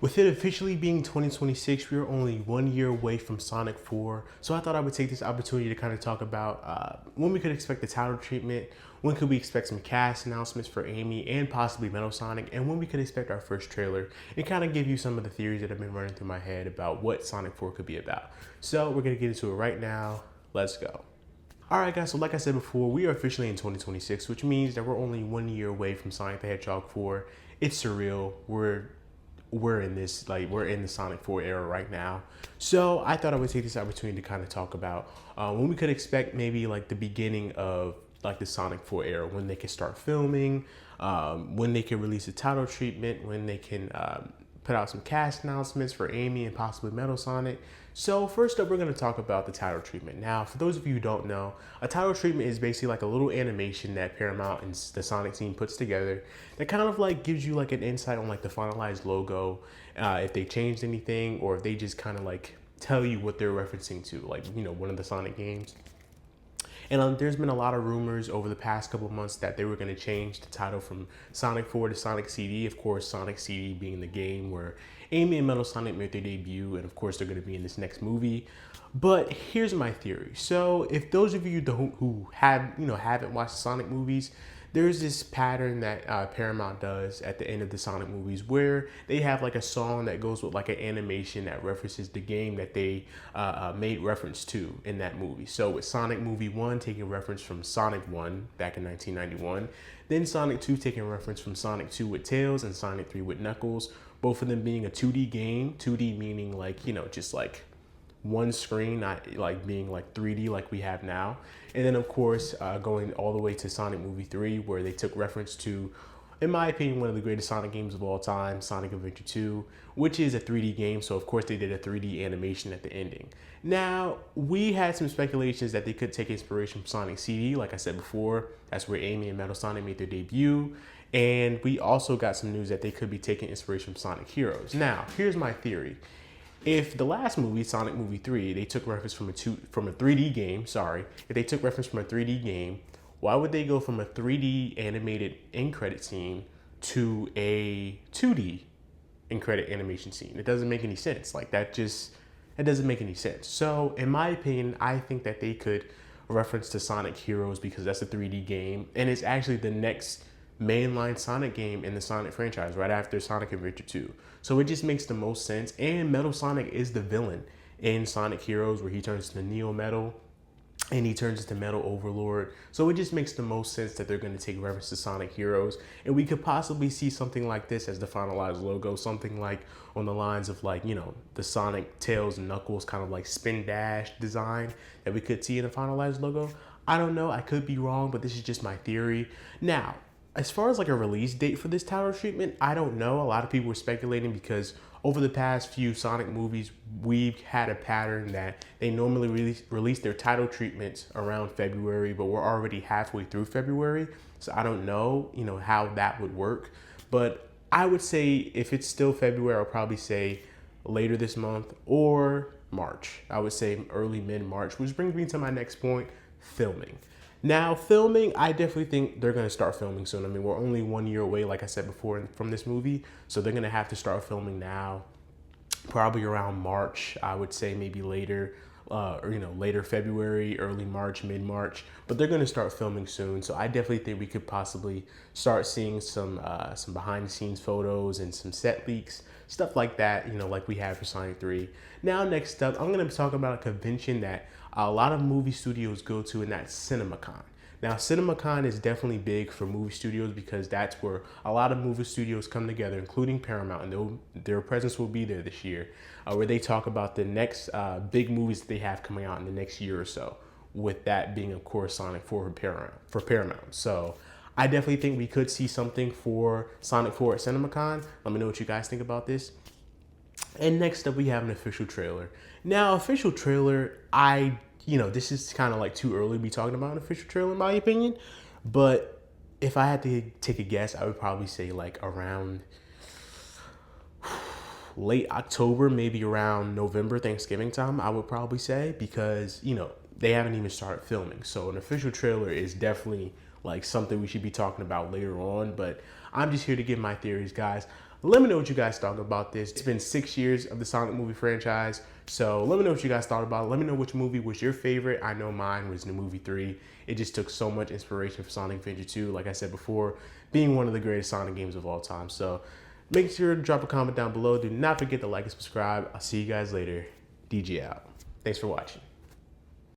With it officially being 2026, we are only 1 year away from Sonic 4. So I thought I would take this opportunity to kind of talk about when we could expect the title treatment, when could we expect some cast announcements for Amy and possibly Metal Sonic, and when we could expect our first trailer, and kind of give you some of the theories that have been running through my head about what Sonic 4 could be about. So we're going to get into it right now. Let's go. Alright guys, so like I said before, we are officially in 2026, which means that we're only 1 year away from Sonic the Hedgehog 4. It's surreal. We're in this, we're in the Sonic 4 era right now. So I thought I would take this opportunity to kind of talk about when we could expect maybe like the beginning of like the Sonic 4 era, when they can start filming, when they can release a title treatment, when they can put out some cast announcements for Amy and possibly Metal Sonic. So first up, we're going to talk about the title treatment. Now, for those of you who don't know, a title treatment is basically like a little animation that Paramount and the Sonic team puts together that kind of like gives you like an insight on like the finalized logo, if they changed anything, or if they just kind of like tell you what they're referencing to, like, you know, one of the Sonic games. And there's been a lot of rumors over the past couple of months that they were going to change the title from Sonic 4 to Sonic CD. Of course, Sonic CD being the game where Amy and Metal Sonic made their debut, and of course they're going to be in this next movie. But here's my theory. So if those of you who haven't watched the Sonic movies, there's this pattern that Paramount does at the end of the Sonic movies where they have like a song that goes with like an animation that references the game that they made reference to in that movie. So with Sonic Movie 1 taking reference from Sonic 1 back in 1991, then Sonic 2 taking reference from Sonic 2 with Tails and Sonic 3 with Knuckles, both of them being a 2D game, 2D meaning like, you know, just like one screen, not like being like 3D like we have now. And then of course going all the way to Sonic Movie 3, where they took reference to, in my opinion, one of the greatest Sonic games of all time, Sonic Adventure 2, which is a 3D game. So of course they did a 3D animation at the ending. Now, we had some speculations that they could take inspiration from Sonic CD. Like I said before, that's where Amy and Metal Sonic made their debut. And we also got some news that they could be taking inspiration from Sonic Heroes. Now, here's my theory. If the last movie, Sonic Movie 3, they took reference from a 3D game, if they took reference from a 3D game, why would they go from a 3D animated end credit scene to a 2D end credit animation scene? It doesn't make any sense. Like that doesn't make any sense. So in my opinion, I think that they could reference to Sonic Heroes because that's a 3D game, and it's actually the next mainline Sonic game in the Sonic franchise right after Sonic Adventure 2. So it just makes the most sense. And Metal Sonic is the villain in Sonic Heroes, where he turns to Neo Metal and he turns into Metal Overlord. So it just makes the most sense that they're going to take reference to Sonic Heroes, and we could possibly see something like this as the finalized logo, something like on the lines of like, you know, the Sonic Tails and Knuckles kind of like spin dash design that we could see in the finalized logo. I don't know, I could be wrong, but this is just my theory. Now, as far as like a release date for this title treatment, I don't know. A lot of people were speculating because over the past few Sonic movies, we've had a pattern that they normally release their title treatments around February, but we're already halfway through February. So I don't know, you know, how that would work. But I would say if it's still February, I'll probably say later this month or March. I would say early mid-March, which brings me to my next point, filming. Now, filming, I definitely think they're going to start filming soon. I mean, we're only 1 year away, like I said before, from this movie. So they're going to have to start filming now, probably around March. I would say maybe later, or, you know, later February, early March, mid-March. But they're going to start filming soon. So I definitely think we could possibly start seeing some behind-the-scenes photos and some set leaks, stuff like that, you know, like we have for Sonic 3. Now, next up, I'm going to be talking about a convention that a lot of movie studios go to, and that's CinemaCon. Now, CinemaCon is definitely big for movie studios because that's where a lot of movie studios come together, including Paramount, and their presence will be there this year, where they talk about the next big movies that they have coming out in the next year or so, with that being, of course, Sonic 4 for Paramount. So I definitely think we could see something for Sonic 4 at CinemaCon. Let me know what you guys think about this. And next up, we have an official trailer. Now, official trailer, this is kind of like too early to be talking about an official trailer in my opinion. But if I had to take a guess, I would probably say like around late October, maybe around November, Thanksgiving time, I would probably say, because, you know, they haven't even started filming. So an official trailer is definitely like something we should be talking about later on. But I'm just here to give my theories, guys. Let me know what you guys thought about this. It's been 6 years of the Sonic movie franchise, so let me know what you guys thought about it. Let me know which movie was your favorite. I know mine was the movie 3. It just took so much inspiration for Sonic Adventure 2, like I said before, being one of the greatest Sonic games of all time. So make sure to drop a comment down below. Do not forget to like and subscribe. I'll see you guys later. DJ out. Thanks for watching.